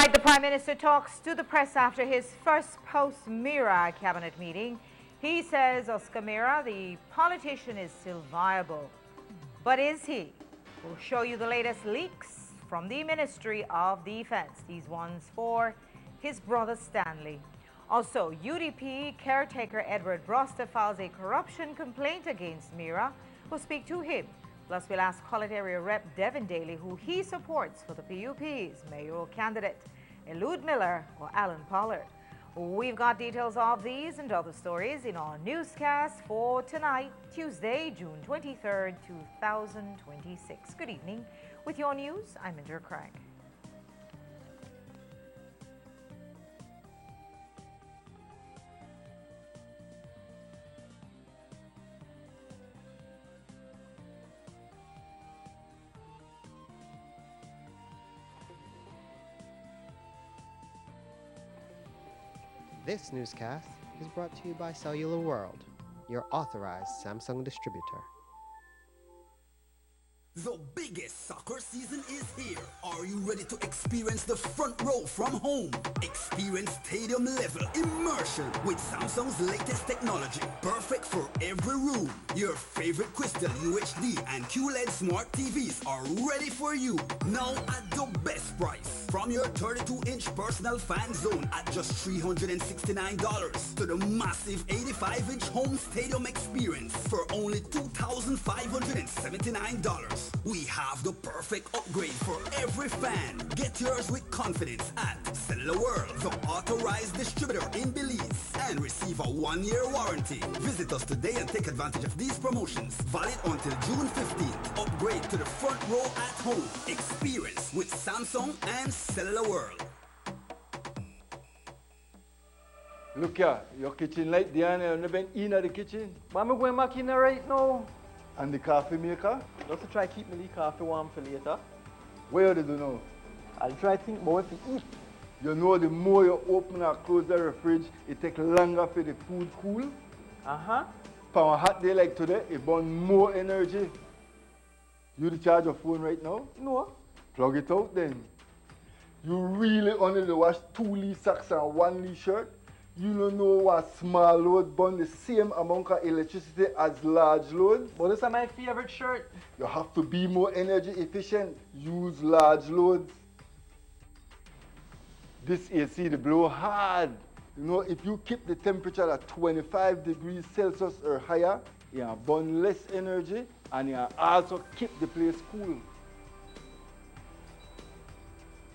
Tonight, the Prime Minister talks to the press after his first post-Mira cabinet meeting. He says Oscar Mira, the politician, is still viable. But is he? We'll show you the latest leaks from the Ministry of Defense. These ones for his brother Stanley. Also, UDP caretaker Edward Broster files a corruption complaint against Mira. We'll speak to him. Plus, we'll ask College Area Rep Devin Daly who he supports for the PUP's mayoral candidate, Elude Miller or Alan Pollard. We've got details of these and other stories in our newscast for tonight, Tuesday, June 23rd, 2026. Good evening. With your news, I'm Indra Craig. This newscast is brought to you by Cellular World, your authorized Samsung distributor. The biggest soccer season is here. Are you ready to experience the front row from home? Experience stadium level immersion with Samsung's latest technology. Perfect for every room. Your favorite Crystal UHD and QLED smart TVs are ready for you. Now at the best price. From your 32-inch personal fan zone at just $369 to the massive 85-inch home stadium experience for only $2,579. We have the perfect upgrade for every fan. Get yours with confidence at Cellular World, the authorized distributor in Belize, and receive a 1-year warranty. Visit us today and take advantage of these promotions. Valid until June 15th. Upgrade to the front row at home. Experience with Samsung and Cellular World. Look here, your kitchen light there and you've been in the kitchen. But I'm going back in there right now. And the coffee maker? Just to try keep my coffee warm for later. Where do you know? I'll try to think about what to eat. You know the more you open and close the fridge, it takes longer for the food cool. Uh-huh. For a hot day like today, it burns more energy. You charge your phone right now? No. Plug it out then. You really only wash 2 socks and 1 shirt? You don't know what small load burn the same amount of electricity as large load? But this is my favorite shirt. You have to be more energy efficient. Use large loads. This AC they blow hard. You know, if you keep the temperature at 25 degrees Celsius or higher, you burn less energy and you also keep the place cool.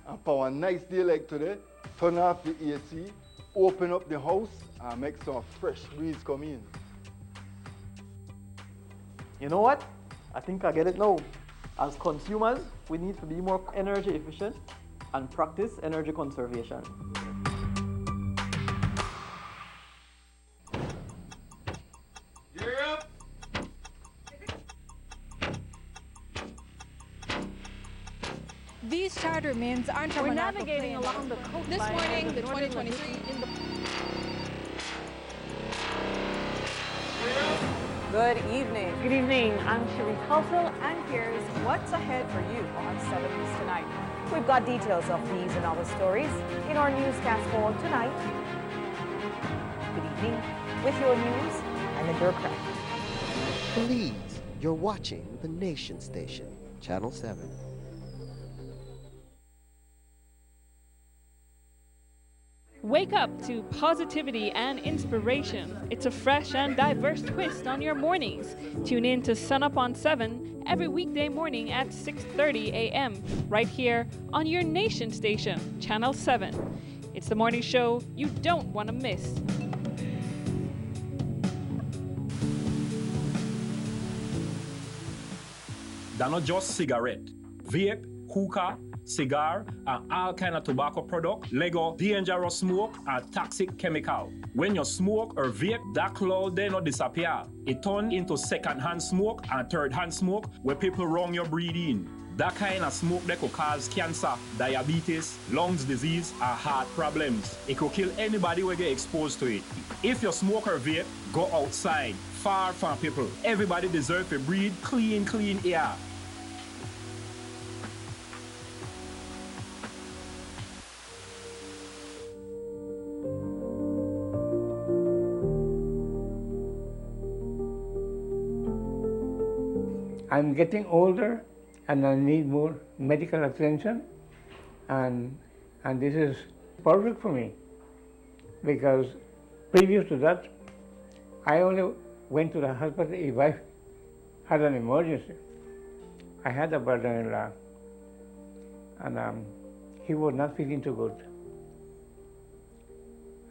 And for a nice day like today, turn off the AC, open up the house and make some fresh breeze come in. You know what? I think I get it now. As consumers, we need to be more energy efficient and practice energy conservation. Gear up! These charter mints aren't We're navigating along the coastline. This morning, the 2023 in the... Good evening. Good evening. I'm Cherise Halsell, and here's what's ahead for you on 7 News Tonight. We've got details of these and other stories in our newscast for tonight. Good evening. With your news, I'm Indra Craig. Please, you're watching the Nation Station, Channel 7. Wake up to positivity and inspiration. It's a fresh and diverse twist on your mornings. Tune in to Sun Up on 7 every weekday morning at 6:30 a.m. right here on your Nation Station, Channel 7. It's the morning show you don't want to miss. They're not just cigarette, vape, hookah, cigar, and all kind of tobacco product, Lego, dangerous smoke, and toxic chemical. When you smoke or vape, that cloud they not disappear. It turn into second-hand smoke and third-hand smoke where people wrong your breathing. That kind of smoke that could cause cancer, diabetes, lungs disease, and heart problems. It could kill anybody who get exposed to it. If you smoke or vape, go outside, far from people. Everybody deserves to breathe clean air. I'm getting older and I need more medical attention, and this is perfect for me, because previous to that, I only went to the hospital if I had an emergency. I had a brother-in-law, and he was not feeling too good.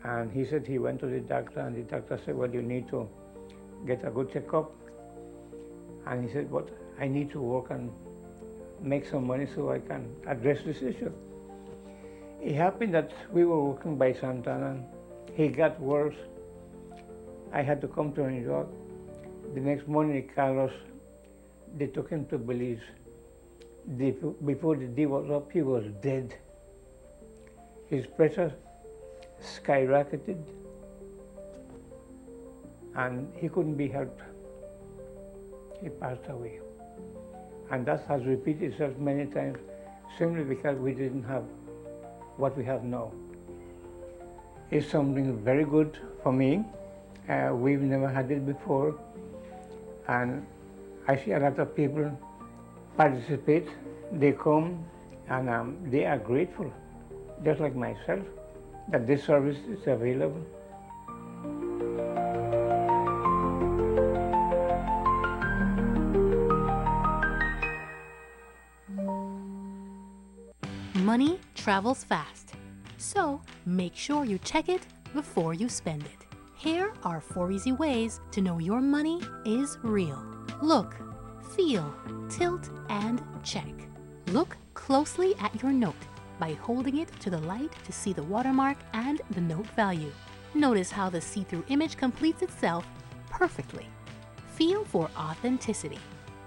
And he said he went to the doctor, and the doctor said, well, you need to get a good checkup. And he said, but I need to work and make some money so I can address this issue. It happened that we were working by Santana. He got worse. I had to come to New York. The next morning, Carlos, they took him to Belize. Before the day was up, he was dead. His pressure skyrocketed, and he couldn't be helped. He passed away. And that has repeated itself many times, simply because we didn't have what we have now. It's something very good for me. We've never had it before, and I see a lot of people participate. They come and they are grateful, just like myself, that this service is available. Money travels fast, so make sure you check it before you spend it. Here are 4 easy ways to know your money is real. Look, feel, tilt, and check. Look closely at your note by holding it to the light to see the watermark and the note value. Notice how the see-through image completes itself perfectly. Feel for authenticity.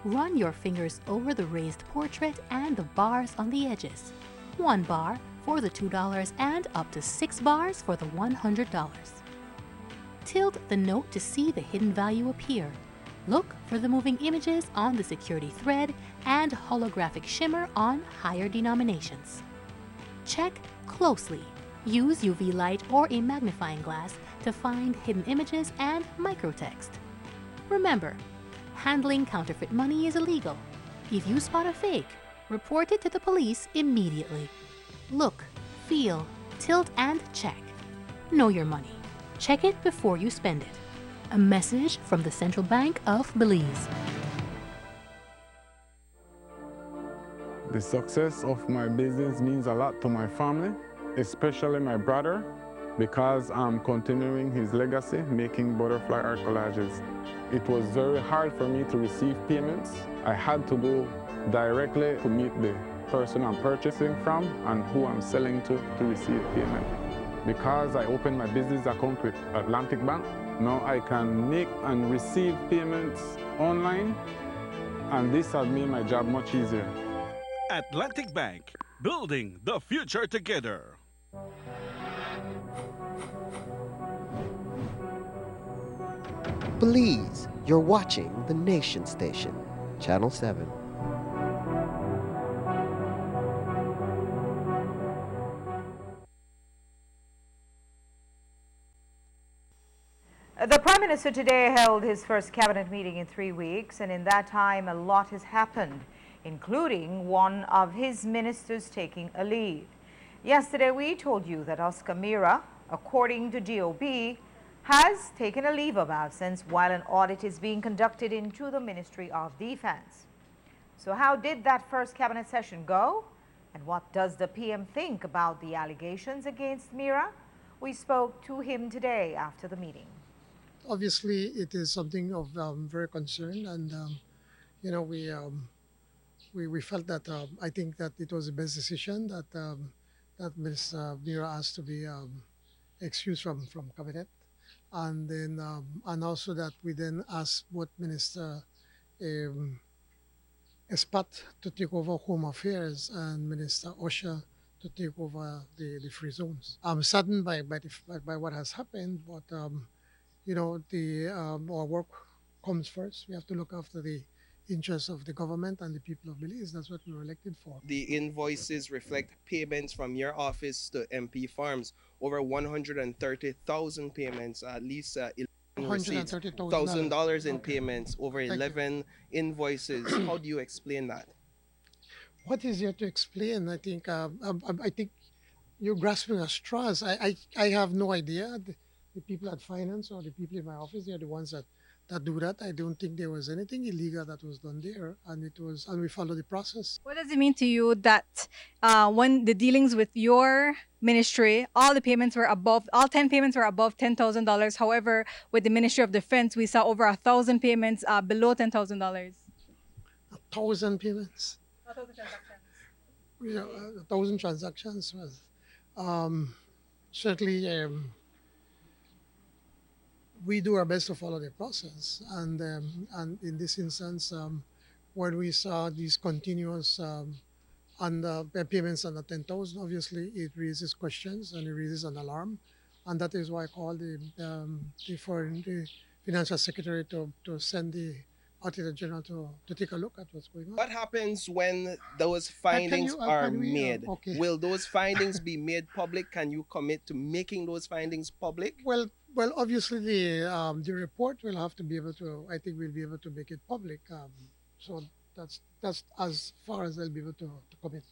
Run your fingers over the raised portrait and the bars on the edges. 1 bar for the $2 and up to 6 bars for the $100. Tilt the note to see the hidden value appear. Look for the moving images on the security thread and holographic shimmer on higher denominations. Check closely. Use UV light or a magnifying glass to find hidden images and microtext. Remember, handling counterfeit money is illegal. If you spot a fake, report it to the police immediately. Look, feel, tilt, and check. Know your money. Check it before you spend it. A message from the Central Bank of Belize. The success of my business means a lot to my family, especially my brother, because I'm continuing his legacy, making butterfly art collages. It was very hard for me to receive payments. I had to go directly to meet the person I'm purchasing from and who I'm selling to receive payment. Because I opened my business account with Atlantic Bank, now I can make and receive payments online, and this has made my job much easier. Atlantic Bank, building the future together. Belize, you're watching the Nation Station, Channel 7. The Prime Minister today held his first cabinet meeting in 3 weeks, and in that time a lot has happened, including one of his ministers taking a leave. Yesterday we told you that Oscar Mira, according to DOB, has taken a leave of absence while an audit is being conducted into the Ministry of Defense. So how did that first cabinet session go? And what does the PM think about the allegations against Mira? We spoke to him today after the meeting. Obviously, it is something of very concern, and you know, we felt that I think that it was the best decision that that Ms. Mira asked to be excused from cabinet, and then and also that we then asked both Minister Espat to take over Home Affairs and Minister Osha to take over the free zones. I'm saddened by what has happened, but you know, our work comes first. We have to look after the interests of the government and the people of Belize. That's what we were elected for. The invoices reflect payments from your office to MP Farms, over 130,000 payments, at least receipts, $1,000 in payments over 11 invoices. How do you explain that? What is here to explain? I think you're grasping at straws. I have no idea. The people at finance or the people in my office, they are the ones that do that. I don't think there was anything illegal that was done there, and we follow the process. What does it mean to you that when the dealings with your ministry, all 10 payments were above $10,000. However, with the Ministry of Defense, we saw over 1,000 payments below $10,000. 1,000 payments. 1,000 transactions. Yeah, 1,000 transactions. Well, certainly, we do our best to follow the process, and in this instance, when we saw these continuous payments under 10,000, obviously it raises questions and it raises an alarm, and that is why I called the financial secretary to send the Auditor General to take a look at what's going on. What happens when those findings are made? Okay. Will those findings be made public? Can you commit to making those findings public? Well, obviously the report will have to be able to. I think we'll be able to make it public. So that's as far as I'll be able to commit.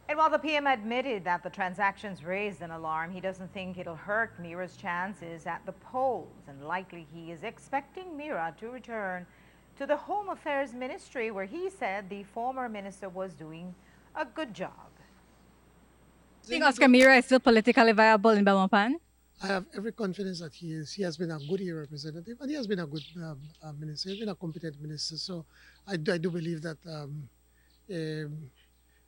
And while the PM admitted that the transactions raised an alarm, he doesn't think it'll hurt Mira's chances at the polls, and likely he is expecting Mira to return to the Home Affairs Ministry, where he said the former minister was doing a good job. Do you think Oscar Mira is still politically viable in Belmopan? I have every confidence that he is. He has been a good representative, and he has been a good minister. He's been a competent minister. So I do believe that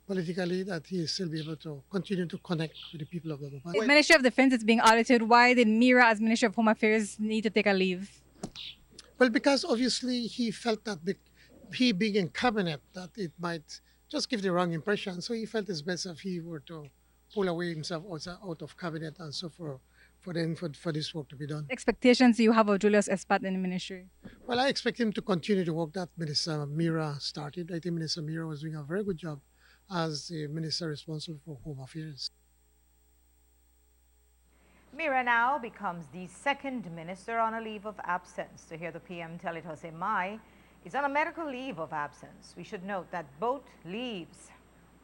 politically that he will still be able to continue to connect with the people of Belmopan. The Ministry of Defense is being audited. Why did Mira, as Minister of Home Affairs, need to take a leave? Well, because obviously he felt that he being in cabinet, that it might just give the wrong impression. So he felt it's best if he were to pull away himself out of cabinet and so for this work to be done. Expectations you have of Julius Espat in the ministry? Well, I expect him to continue the work that Minister Mira started. I think Minister Mira was doing a very good job as the minister responsible for Home Affairs. Mira now becomes the second minister on a leave of absence. To hear the PM tell it, Jose Mai is on a medical leave of absence. We should note that both leaves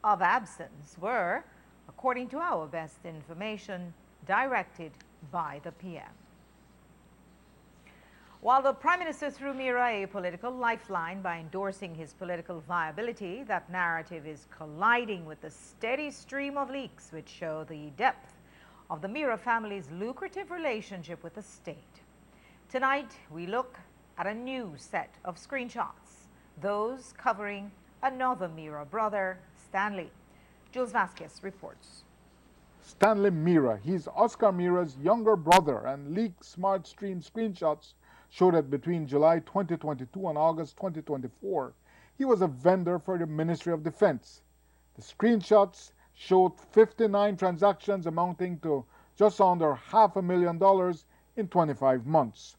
of absence were, according to our best information, directed by the PM. While the Prime Minister threw Mira a political lifeline by endorsing his political viability, that narrative is colliding with the steady stream of leaks which show the depth of the Mira family's lucrative relationship with the state. Tonight, we look at a new set of screenshots, those covering another Mira brother, Stanley. Jules Vasquez reports. Stanley Mira, he's Oscar Mira's younger brother, and leaked SmartStream screenshots show that between July 2022 and August 2024, he was a vendor for the Ministry of Defense. The screenshots showed 59 transactions amounting to just under $500,000 in 25 months.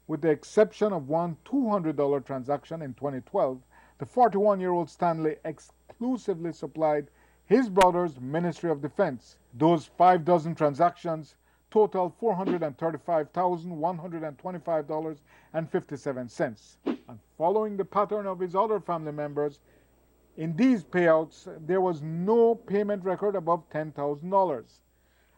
With the exception of one $200 transaction in 2012, the 41-year-old Stanley exclusively supplied his brother's Ministry of Defense. Those 5 dozen transactions total $435,125.57. And following the pattern of his other family members, in these payouts, there was no payment record above $10,000.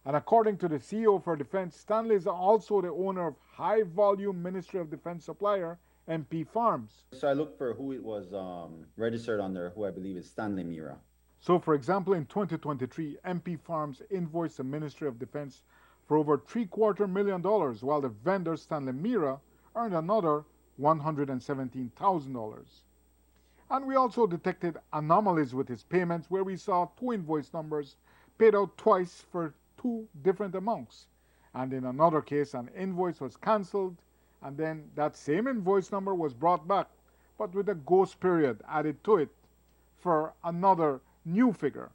And according to the CEO for Defense, Stanley is also the owner of high-volume Ministry of Defense supplier, MP Farms. So I looked for who it was registered under, who I believe is Stanley Mira. So, for example, in 2023, MP Farms invoiced the Ministry of Defense for over $750,000, while the vendor, Stanley Mira, earned another $117,000. And we also detected anomalies with his payments, where we saw 2 invoice numbers paid out twice for 2 different amounts. And in another case, an invoice was cancelled, and then that same invoice number was brought back, but with a ghost period added to it for another new figure.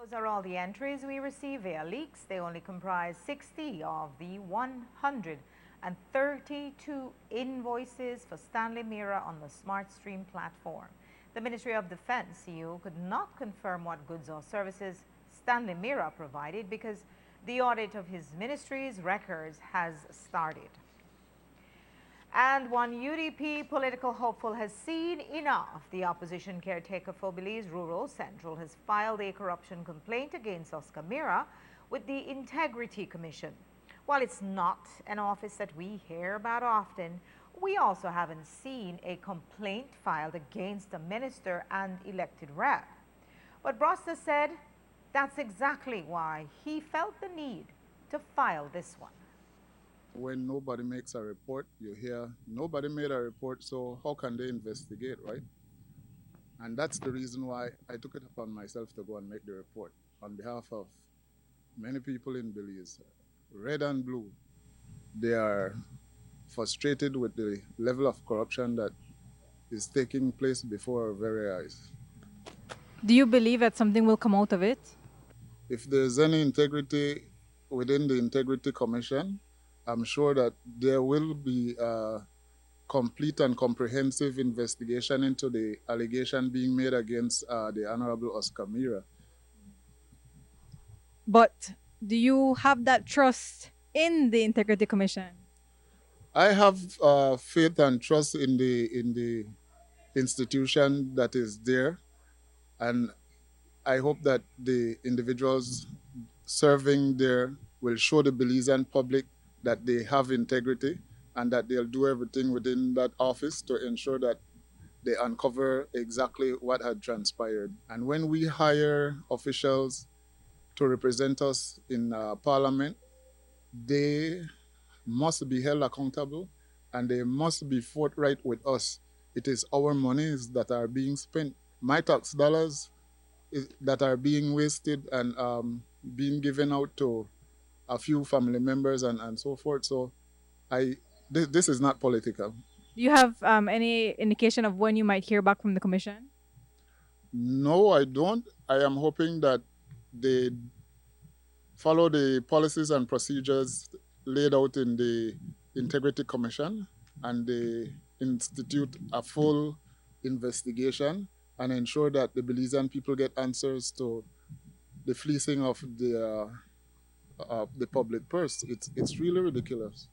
Those are all the entries we receive via leaks. They only comprise 60 of the 132 invoices for Stanley Mira on the SmartStream platform. The Ministry of Defense CEO could not confirm what goods or services Stanley Mira provided because the audit of his ministry's records has started. And one UDP political hopeful has seen enough. The opposition caretaker for Belize Rural Central has filed a corruption complaint against Oscar Mira with the Integrity Commission. While it's not an office that we hear about often, we also haven't seen a complaint filed against a minister and elected rep. But Broster said that's exactly why he felt the need to file this one. When nobody makes a report, you hear nobody made a report, so how can they investigate, right? And that's the reason why I took it upon myself to go and make the report on behalf of many people in Belize, red and blue. They are frustrated with the level of corruption that is taking place before our very eyes. Do you believe that something will come out of it? If there's any integrity within the Integrity Commission, I'm sure that there will be a complete and comprehensive investigation into the allegation being made against the Honorable Oscar Mira. But do you have that trust in the Integrity Commission? I have faith and trust in the institution that is there, and I hope that the individuals serving there will show the Belizean public that they have integrity and that they'll do everything within that office to ensure that they uncover exactly what had transpired. And when we hire officials to represent us in Parliament, they must be held accountable and they must be forthright with us. It is our monies that are being spent, my tax dollars that are being wasted and being given out to a few family members and so forth. So this is not political. Do you have any indication of when you might hear back from the commission? No, I don't. I am hoping that they follow the policies and procedures laid out in the Integrity Commission and they institute a full investigation and ensure that the Belizean people get answers to the fleecing of the public purse. It's really ridiculous.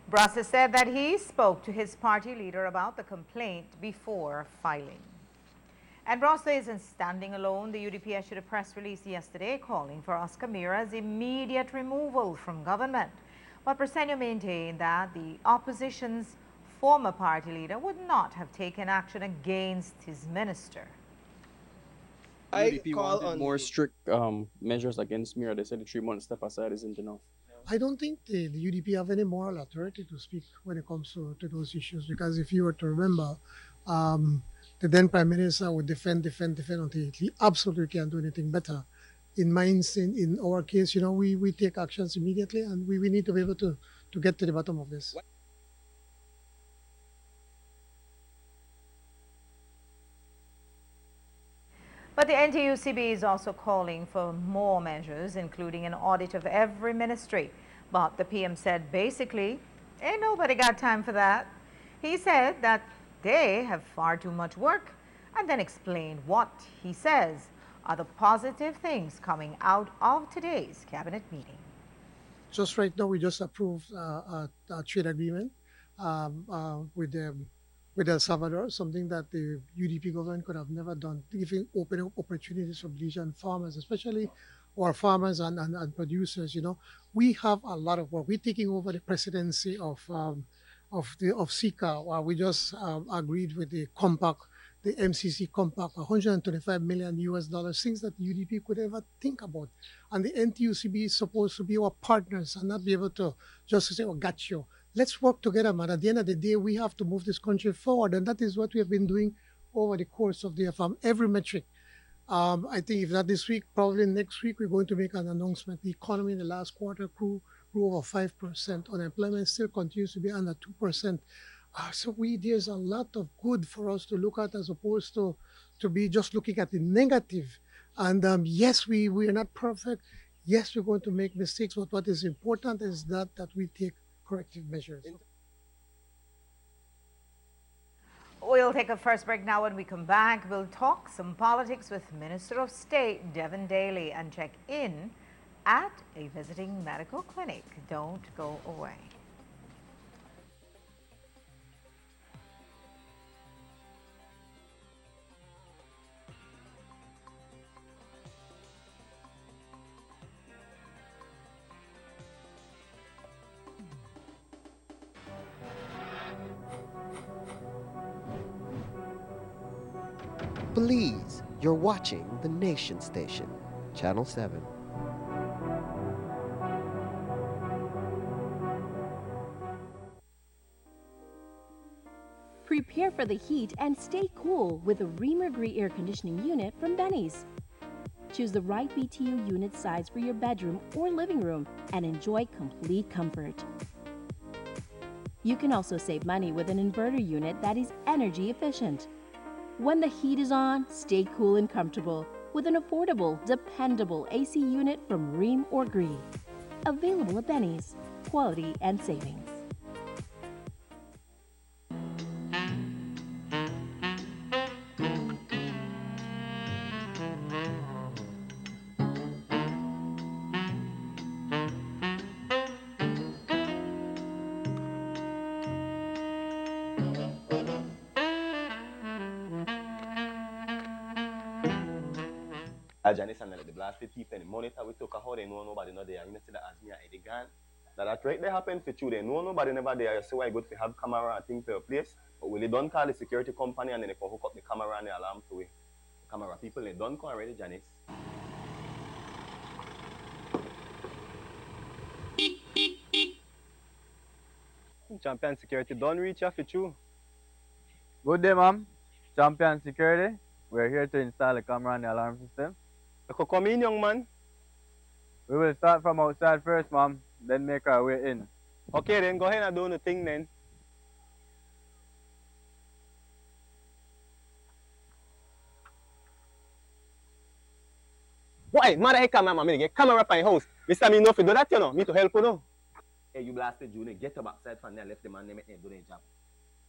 Broster said that he spoke to his party leader about the complaint before filing. And Broster isn't standing alone. The UDP issued a press release yesterday calling for Oscar Mira's immediate removal from government. But Presenio maintained that the opposition's former party leader would not have taken action against his minister. UDP wanted more strict measures against Mira. They said the 3-month step aside isn't enough. I don't think the UDP have any moral authority to speak when it comes to those issues, because if you were to remember, the then Prime Minister would defend until he absolutely can't do anything better. In our case, we take actions immediately, and we need to be able to get to the bottom of this. But the NTUCB is also calling for more measures, including an audit of every ministry. But the PM said basically, ain't nobody got time for that. He said that they have far too much work, and then explained what he says are the positive things coming out of today's cabinet meeting. Just right now, we just approved a trade agreement with El Salvador, something that the UDP government could have never done, giving open opportunities for Belizean farmers, especially our farmers and producers. We have a lot of work. We're taking over the presidency of SICA. We just agreed with the compact, the MCC compact, $125 million US, things that the UDP could ever think about. And the NTUCB is supposed to be our partners and not be able to just say, oh, got you. Let's work together, man. At the end of the day, we have to move this country forward. And that is what we have been doing over the course of the year from every metric. I think if not this week, probably next week, we're going to make an announcement. The economy in the last quarter grew over 5%. Unemployment still continues to be under 2%. So there's a lot of good for us to look at as opposed to be just looking at the negative. And yes, we are not perfect. Yes, we're going to make mistakes. But what is important is that we take corrective measures. We'll take a first break now. When we come back, we'll talk some politics with Minister of State Devin Daly and check in at a visiting medical clinic. Don't go away. Please, you're watching the Nation Station, Channel 7. Prepare for the heat and stay cool with a Reamer Grey air conditioning unit from Benny's. Choose the right BTU unit size for your bedroom or living room and enjoy complete comfort. You can also save money with an inverter unit that is energy efficient. When the heat is on, stay cool and comfortable with an affordable, dependable AC unit from Ream or Gree. Available at Benny's. Quality and savings. Janice and the blasted people in the monitor we took a how they know nobody know there. You know see that as me and Eddie Gan. That right they happen for you. They know nobody never there. You see why good to have camera and things for your place. But when they don't call the security company and then they can hook up the camera and the alarm to it. The camera people they don't come already, Janice. Champion security don't reach you for you. Good day, ma'am. Champion Security. We're here to install the camera and the alarm system. You could come in, young man. We will start from outside first, ma'am, then make our way in. Okay, then go ahead and do the thing then. Why? Mother, hey, come on, get camera up in your house. Mr. Me know if you do that, you know. Me to help you know. Hey, you blasted Junior. Get up outside from there. Left the man, they make them do their job.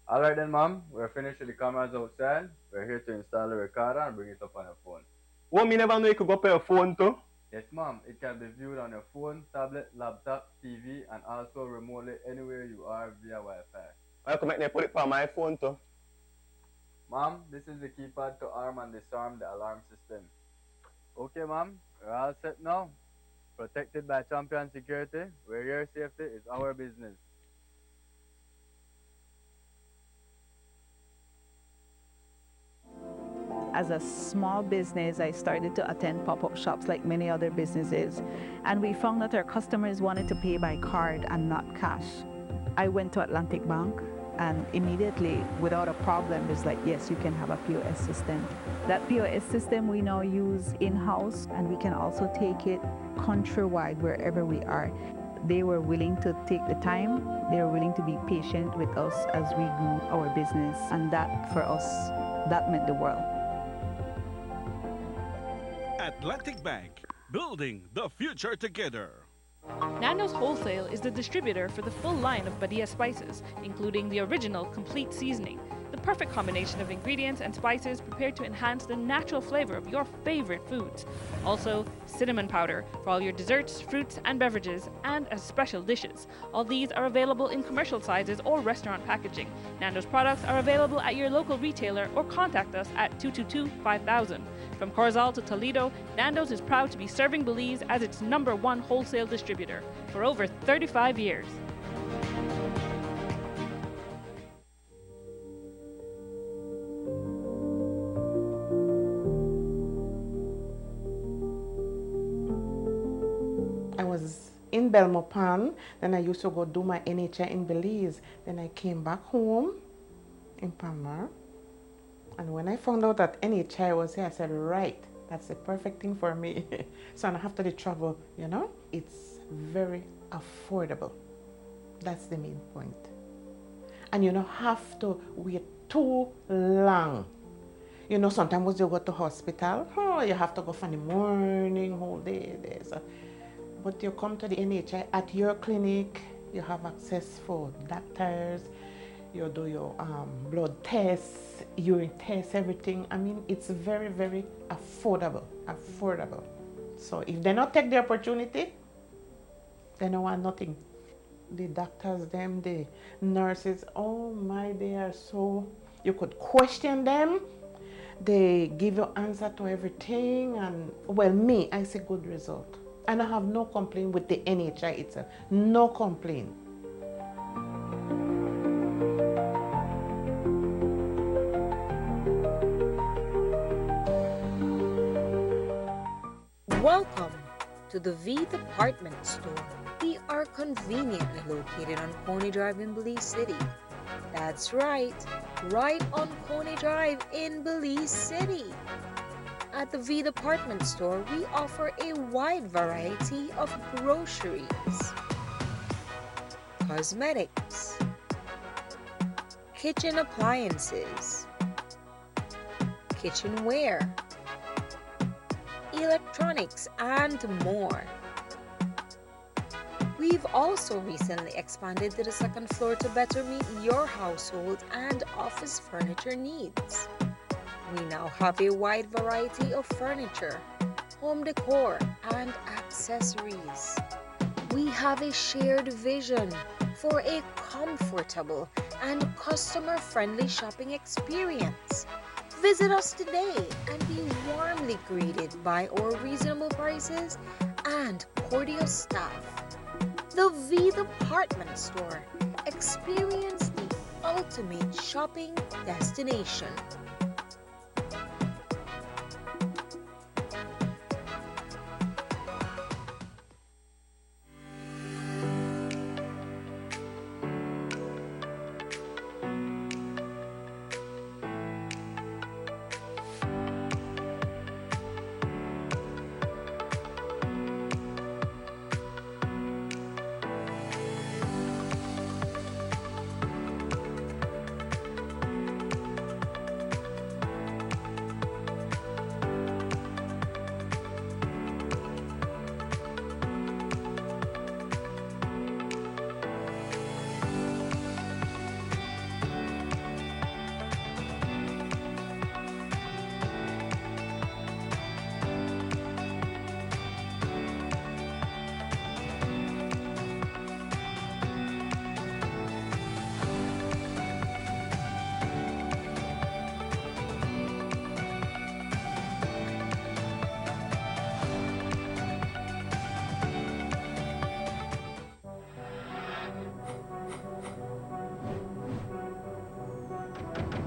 All right then, ma'am. We're finished with the cameras outside. We're here to install the recorder and bring it up on your phone. Well, me never know you could go pay your phone too. Yes, ma'am. It can be viewed on your phone, tablet, laptop, TV, and also remotely anywhere you are via Wi-Fi. I could make them put it on my phone too. Ma'am, this is the keypad to arm and disarm the alarm system. Okay, ma'am. We're all set now. Protected by Champion Security, where your safety is our business. As a small business, I started to attend pop-up shops like many other businesses, and we found that our customers wanted to pay by card and not cash. I went to Atlantic Bank, and immediately, without a problem, it's like, yes, you can have a POS system. That POS system we now use in-house, and we can also take it countrywide wherever we are. They were willing to take the time. They were willing to be patient with us as we grew our business, and that, for us, that meant the world. Atlantic Bank, building the future together. Nando's Wholesale is the distributor for the full line of Badia spices, including the original complete seasoning, the perfect combination of ingredients and spices prepared to enhance the natural flavor of your favorite foods. Also, cinnamon powder for all your desserts, fruits, and beverages, and as special dishes. All these are available in commercial sizes or restaurant packaging. Nando's products are available at your local retailer or contact us at 222-5000. From Corzal to Toledo, Nando's is proud to be serving Belize as its #1 wholesale distributor for over 35 years. I was in Belmopan, then I used to go do my NHI in Belize. Then I came back home in Palmer. And when I found out that NHI was here, I said, right, that's the perfect thing for me. So I don't have to travel, you know? It's very affordable. That's the main point. And you don't have to wait too long. You know, sometimes you go to hospital, you have to go from the morning, whole day there. So, but you come to the NHI at your clinic, you have access for doctors, you do your blood tests, urine tests, everything. I mean, it's very, very affordable. So if they not take the opportunity, they don't want nothing. The doctors, them, the nurses, oh my, they are so, you could question them. They give you answer to everything. And well, me, I see good result. And I have no complaint with the NHI itself. No complaint. Welcome to the V Department Store. We are conveniently located on Coney Drive in Belize City. That's right on Coney Drive in Belize City. At the V Department Store, we offer a wide variety of groceries, cosmetics, kitchen appliances, kitchenware, electronics, and more. We've also recently expanded to the second floor to better meet your household and office furniture needs. We now have a wide variety of furniture, home decor, and accessories. We have a shared vision for a comfortable and customer-friendly shopping experience. Visit us today and be warmly greeted by our reasonable prices and cordial staff. The V Department Store. Experience the ultimate shopping destination.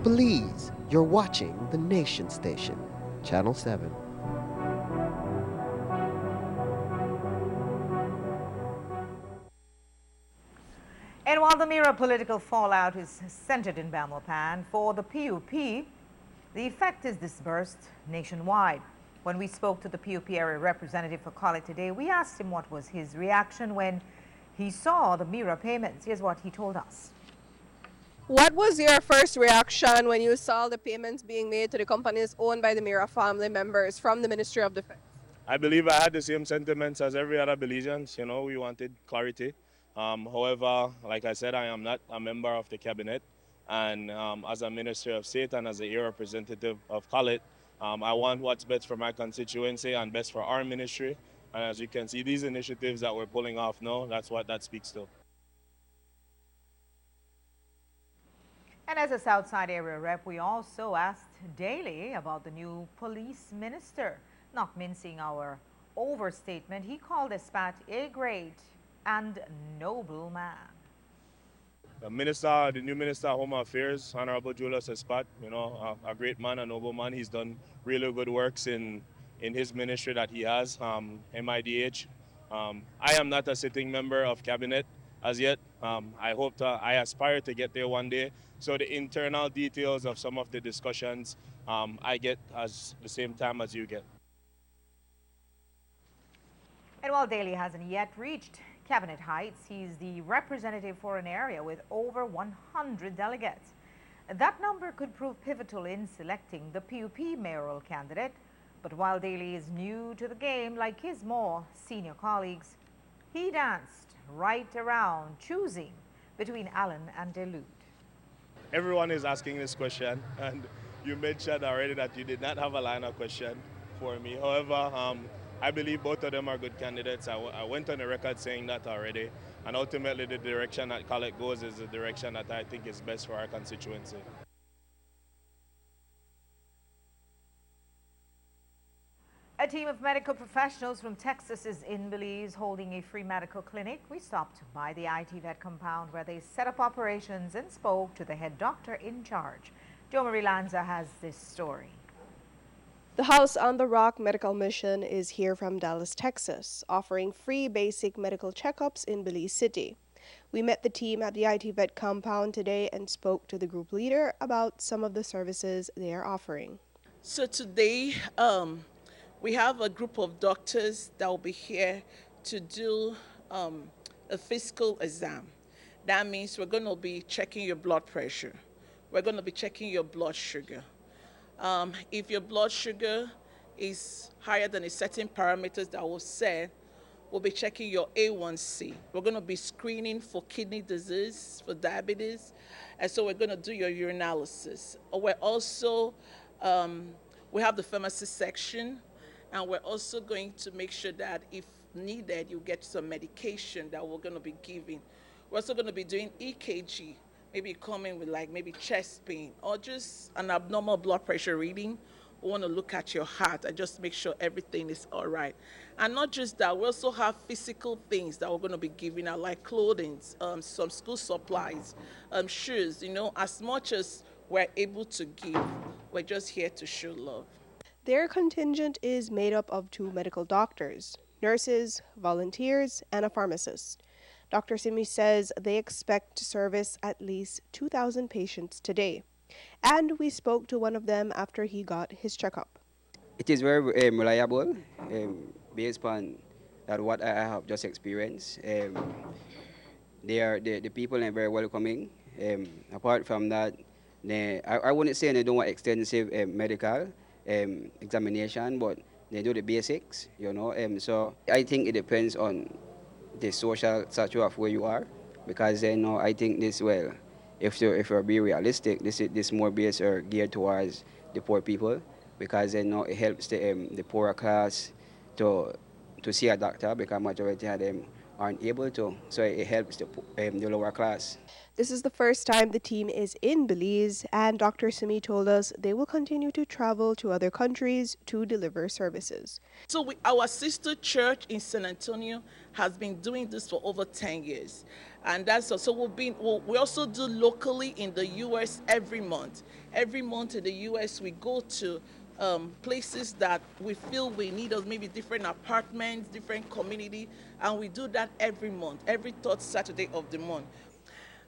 Belize, you're watching the Nation Station, Channel 7. And while the Mira political fallout is centered in Belmopan, for the PUP, the effect is dispersed nationwide. When we spoke to the PUP area representative for College today, we asked him what was his reaction when he saw the Mira payments. Here's what he told us. What was your first reaction when you saw the payments being made to the companies owned by the Mira family members from the Ministry of Defense? I believe I had the same sentiments as every other Belizean. You know, we wanted clarity. However, like I said, I am not a member of the cabinet. And as a Minister of State and as a representative of Khalid, I want what's best for my constituency and best for our ministry. And as you can see, these initiatives that we're pulling off now, that's what that speaks to. And as a Southside area rep, we also asked Daly about the new police minister. Not mincing our overstatement, he called Espat a great and noble man. The new Minister of Home Affairs, Honorable Julius Espat, you know, a great man, a noble man. He's done really good works in his ministry that he has, MIDH. I am not a sitting member of cabinet as yet. I aspire to get there one day. So the internal details of some of the discussions I get as the same time as you get. And while Daly hasn't yet reached cabinet heights, he's the representative for an area with over 100 delegates. That number could prove pivotal in selecting the PUP mayoral candidate. But while Daly is new to the game, like his more senior colleagues, he danced right around choosing between Allen and Delude. everyone is asking this question, and you mentioned already that you did not have a line of question for me. However, I believe both of them are good candidates. I went on the record saying that already, and ultimately the direction that Collect goes is the direction that I think is best for our constituency. A team of medical professionals from Texas is in Belize holding a free medical clinic. We stopped by the IT Vet compound where they set up operations and spoke to the head doctor in charge. Jo Marie Lanza has this story. The House on the Rock Medical Mission is here from Dallas, Texas, offering free basic medical checkups in Belize City. We met the team at the IT Vet compound today and spoke to the group leader about some of the services they are offering. So today, we have a group of doctors that will be here to do a physical exam. That means we're going to be checking your blood pressure. We're going to be checking your blood sugar. If your blood sugar is higher than a certain parameters that was set, we'll be checking your A1C. We're going to be screening for kidney disease, for diabetes, and so we're going to do your urinalysis. We're also, we have the pharmacy section, and we're also going to make sure that if needed, you get some medication that we're going to be giving. We're also going to be doing EKG, maybe coming with like maybe chest pain or just an abnormal blood pressure reading. We want to look at your heart and just make sure everything is all right. And not just that, we also have physical things that we're going to be giving out, like clothing, some school supplies, shoes, as much as we're able to give. We're just here to show love. Their contingent is made up of 2 medical doctors, nurses, volunteers, and a pharmacist. Dr. Simi says they expect to service at least 2,000 patients today. And we spoke to one of them after he got his checkup. It is very reliable, based on that what I have just experienced. The people are very welcoming. Apart from that, I wouldn't say they don't want extensive medical examination, but they do the basics, so I think it depends on the social stature of where you are, because I think this, well, if you're being realistic, this more based or geared towards the poor people, because it helps the poorer class to see a doctor, because majority of them aren't able to, so it helps the lower class. This is the first time the team is in Belize, and Dr. Simi told us they will continue to travel to other countries to deliver services. So our sister church in San Antonio has been doing this for over 10 years. And that's so we also do locally in the U.S. every month. Every month in the U.S. we go to places that we feel we need, or maybe different apartments, different community, and we do that every month, every third Saturday of the month.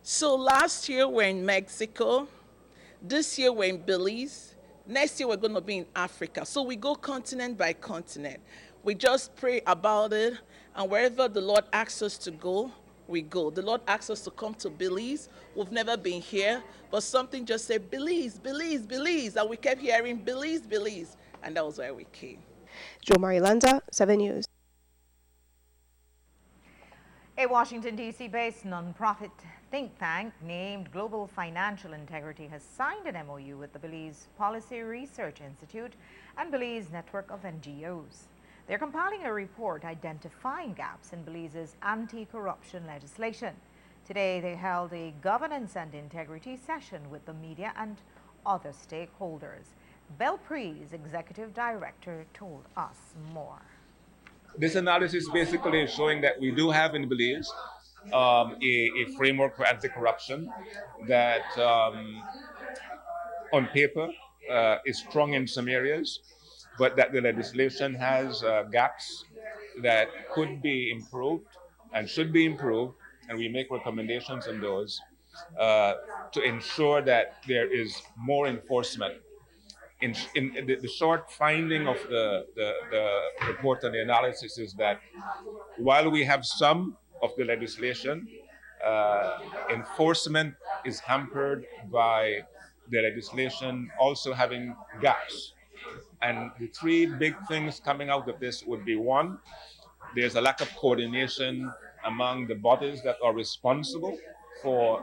So last year we're in Mexico, this year we're in Belize, next year we're going to be in Africa. So we go continent by continent. We just pray about it, and wherever the Lord asks us to go, we go. The Lord asks us to come to Belize. We've never been here, but something just said, Belize, Belize, Belize, and we kept hearing Belize, Belize, and that was where we came. Jo Marie Lanza, 7 News. A Washington, D.C. based nonprofit think tank named Global Financial Integrity has signed an MOU with the Belize Policy Research Institute and Belize network of NGOs. They're compiling a report identifying gaps in Belize's anti-corruption legislation. Today, they held a governance and integrity session with the media and other stakeholders. Belle Prees, executive director, told us more. This analysis basically is showing that we do have in Belize a framework for anti-corruption that on paper is strong in some areas, but that the legislation has gaps that could be improved and should be improved, and we make recommendations on those to ensure that there is more enforcement. In the short finding of the report and the analysis is that while we have some of the legislation, enforcement is hampered by the legislation also having gaps. And the 3 big things coming out of this would be: 1, there's a lack of coordination among the bodies that are responsible for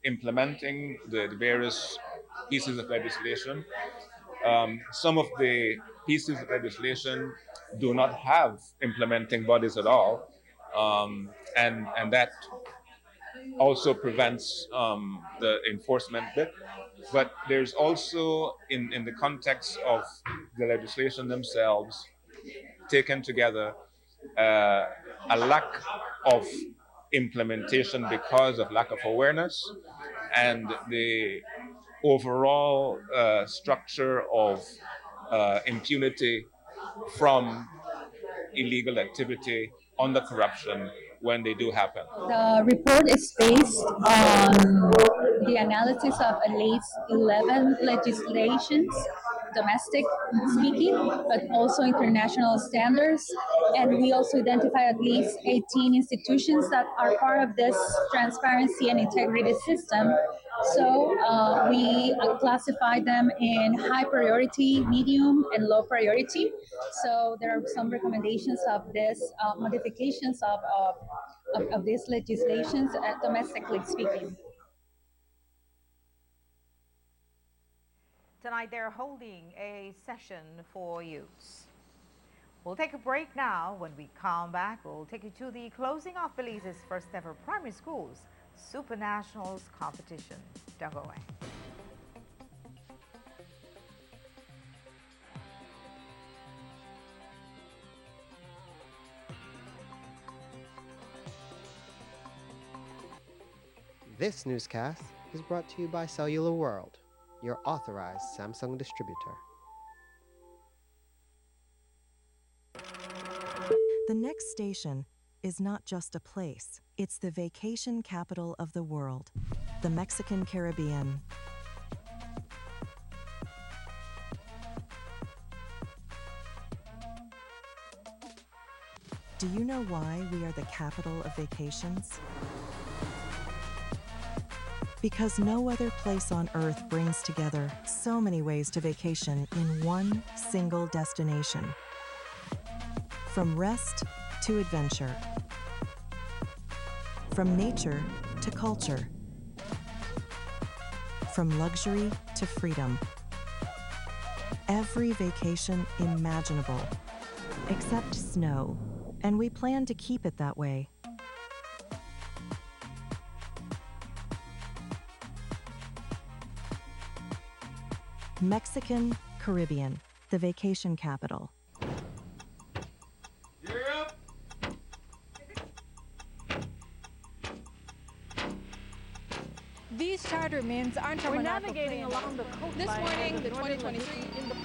implementing the various pieces of legislation. Some of the pieces of legislation do not have implementing bodies at all, and that also prevents the enforcement bit. But there's also, in the context of the legislation themselves, taken together, a lack of implementation because of lack of awareness, and the overall structure of impunity from illegal activity on the corruption when they do happen. The report is based on the analysis of at least 11 legislations, domestic speaking, but also international standards. And we also identify at least 18 institutions that are part of this transparency and integrity system. So we classify them in high priority, medium, and low priority. So there are some recommendations of this modifications of these legislations, domestically speaking. Tonight they're holding a session for youths. We'll take a break now. When we come back, we'll take you to the closing of Belize's first ever primary schools Super Nationals competition. Don't go away. This newscast is brought to you by Cellular World, your authorized Samsung distributor. The next station is not just a place, it's the vacation capital of the world, the Mexican Caribbean. Do you know why we are the capital of vacations? Because no other place on Earth brings together so many ways to vacation in one single destination. From rest to adventure. From nature to culture. From luxury to freedom. Every vacation imaginable, except snow, and we plan to keep it that way. Mexican Caribbean, the vacation capital. These charter means aren't We're navigating along the coast. This morning, the 2023 in the...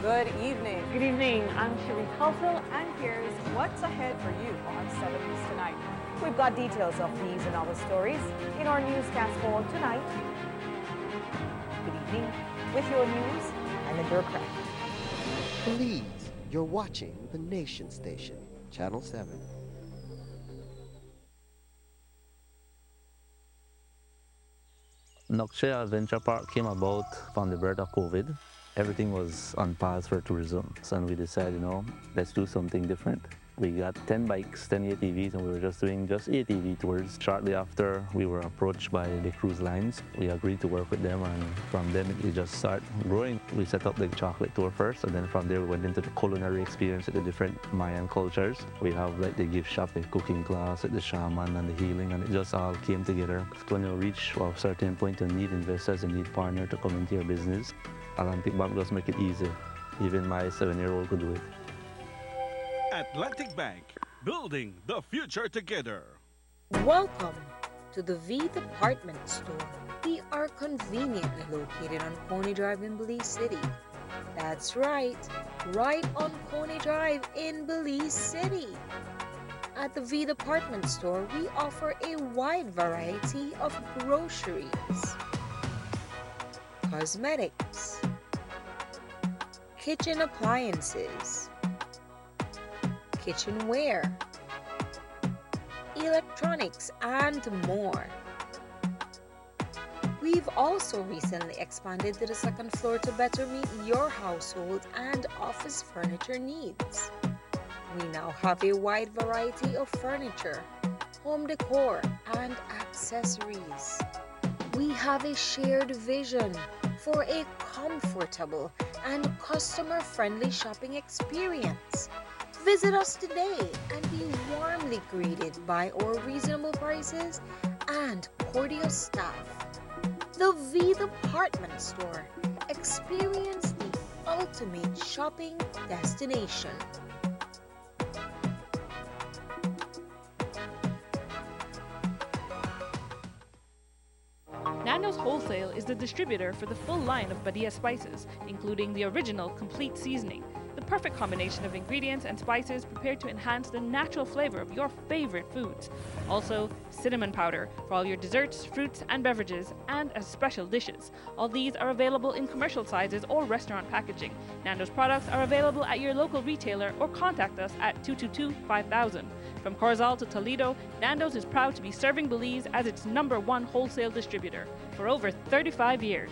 Good evening. Good evening. I'm Cherise Halsell, and here's what's ahead for you on 7 News Tonight. We've got details of these and other stories in our newscast for tonight. Good evening. With your news, I'm Linda Craig. Please, you're watching the Nation Station, Channel 7. Nokshe Adventure Park came about from the birth of COVID. Everything was on pause for tourism. So we decided, let's do something different. We got 10 bikes, 10 ATVs, and we were just doing ATV tours. Shortly after, we were approached by the cruise lines. We agreed to work with them, and from then it just started growing. We set up the chocolate tour first, and then from there we went into the culinary experience at the different Mayan cultures. We have like the gift shop, the cooking class, the shaman, and the healing, and it just all came together. When you reach a certain point, you need investors, you need partners to come into your business. Atlantic Bank just make it easy. Even my 7-year-old could do it. Atlantic Bank, building the future together. Welcome to the V Department Store. We are conveniently located on Coney Drive in Belize City. That's right on Coney Drive in Belize City. At the V Department Store, we offer a wide variety of groceries, cosmetics, kitchen appliances, kitchenware, electronics, and more. We've also recently expanded to the second floor to better meet your household and office furniture needs. We now have a wide variety of furniture, home decor, and accessories. We have a shared vision for a comfortable and customer-friendly shopping experience. Visit us today and be warmly greeted by our reasonable prices and cordial staff. The V Department Store. Experience the ultimate shopping destination. Nando's Wholesale is the distributor for the full line of Badia spices, including the original complete seasoning, the perfect combination of ingredients and spices prepared to enhance the natural flavor of your favorite foods. Also, cinnamon powder for all your desserts, fruits, and beverages, and as special dishes. All these are available in commercial sizes or restaurant packaging. Nando's products are available at your local retailer or contact us at 222-5000. From Corozal to Toledo, Nando's is proud to be serving Belize as its #1 wholesale distributor for over 35 years.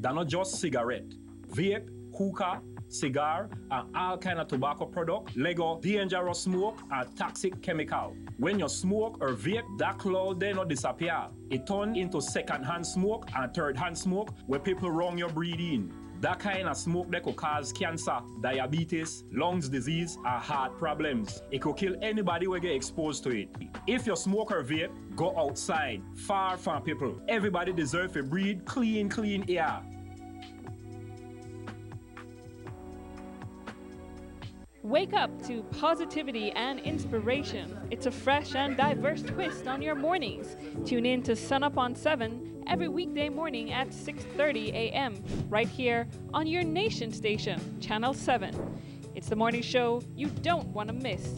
They're not just cigarette, vape, hookah, cigar, and all kind of tobacco product, Lego, dangerous smoke, and toxic chemical. When you smoke or vape, that cloud they not disappear. It turn into second-hand smoke and third-hand smoke where people wrong your breathing. That kind of smoke that could cause cancer, diabetes, lungs disease, or heart problems. It could kill anybody who get exposed to it. If you smoke or vape, go outside, far from people. Everybody deserves to breathe clean air. Wake up to positivity and inspiration. It's a fresh and diverse twist on your mornings. Tune in to Sun Up on 7 every weekday morning at 6:30 a.m. right here on your nation station, Channel 7. It's the morning show you don't want to miss.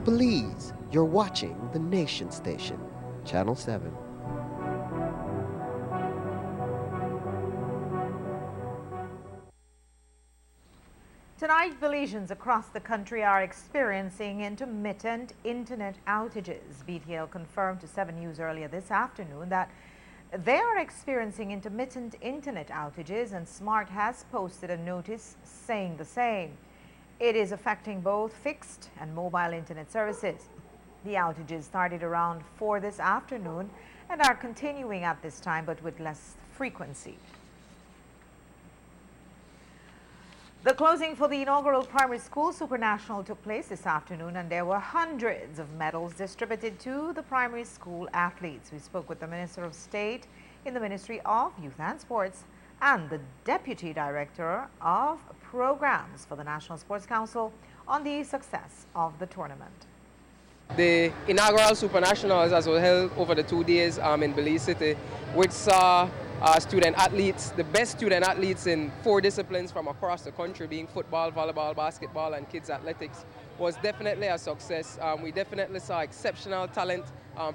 Belize, you're watching the Nation Station, Channel 7. Tonight, Belizeans across the country are experiencing intermittent internet outages. BTL confirmed to 7 News earlier this afternoon that they are experiencing intermittent internet outages, and Smart has posted a notice saying the same. It is affecting both fixed and mobile internet services. The outages started around 4 this afternoon and are continuing at this time, but with less frequency. The closing for the inaugural primary school Supernational took place this afternoon, and there were hundreds of medals distributed to the primary school athletes. We spoke with the Minister of State in the Ministry of Youth and Sports and the Deputy Director of Programs for the National Sports Council on the success of the tournament. The inaugural Supernationals, as was held over the 2 days in Belize City, which saw student athletes, the best student athletes in 4 disciplines from across the country, being football, volleyball, basketball, and kids athletics, was definitely a success. We definitely saw exceptional talent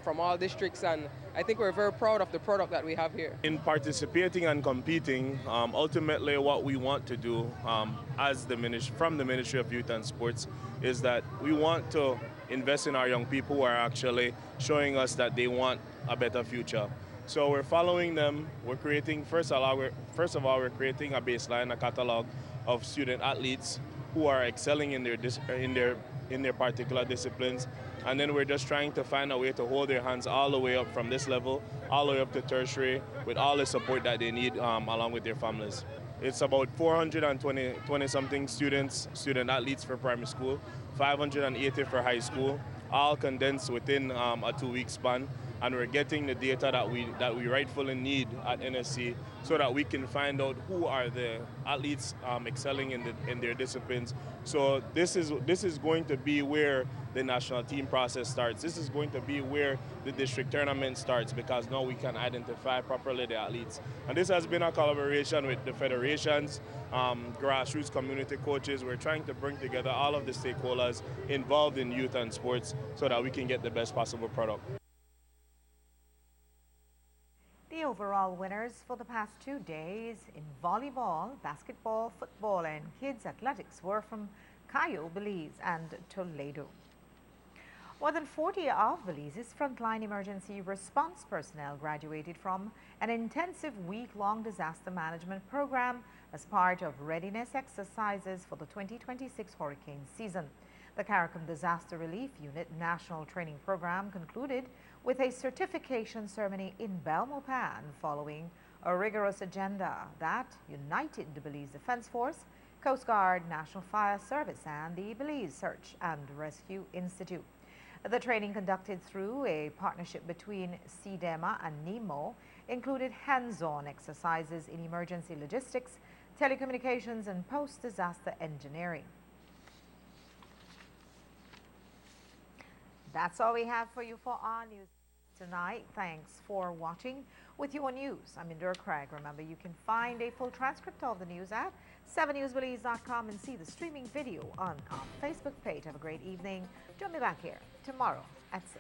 from all districts, and I think we're very proud of the product that we have here. In participating and competing, ultimately what we want to do from the Ministry of Youth and Sports is that we want to invest in our young people who are actually showing us that they want a better future. So we're following them. We're creating, first of all, we're creating a baseline, a catalog of student athletes who are excelling in their in their particular disciplines. And then we're just trying to find a way to hold their hands all the way up from this level, all the way up to tertiary, with all the support that they need along with their families. It's about 420-something student athletes for primary school, 580 for high school, all condensed within a 2-week span. And we're getting the data that we rightfully need at NSC so that we can find out who are the athletes excelling in their disciplines. So this is going to be where the national team process starts. This is going to be where the district tournament starts, because now we can identify properly the athletes. And this has been a collaboration with the federations, grassroots community coaches. We're trying to bring together all of the stakeholders involved in youth and sports so that we can get the best possible product. The overall winners for the past 2 days in volleyball, basketball, football, and kids athletics were from Cayo, Belize, and Toledo. More than 40 of Belize's frontline emergency response personnel graduated from an intensive week-long disaster management program as part of readiness exercises for the 2026 hurricane season. The CARICOM Disaster Relief Unit National Training Program concluded with a certification ceremony in Belmopan following a rigorous agenda that united the Belize Defense Force, Coast Guard, National Fire Service, and the Belize Search and Rescue Institute. The training, conducted through a partnership between CDEMA and NEMO, included hands-on exercises in emergency logistics, telecommunications, and post-disaster engineering. That's all we have for you for our news tonight. Thanks for watching. With your news, I'm Indira Craig. Remember, you can find a full transcript of the news at 7newsbelize.com and see the streaming video on our Facebook page. Have a great evening. Join me back here tomorrow at 6.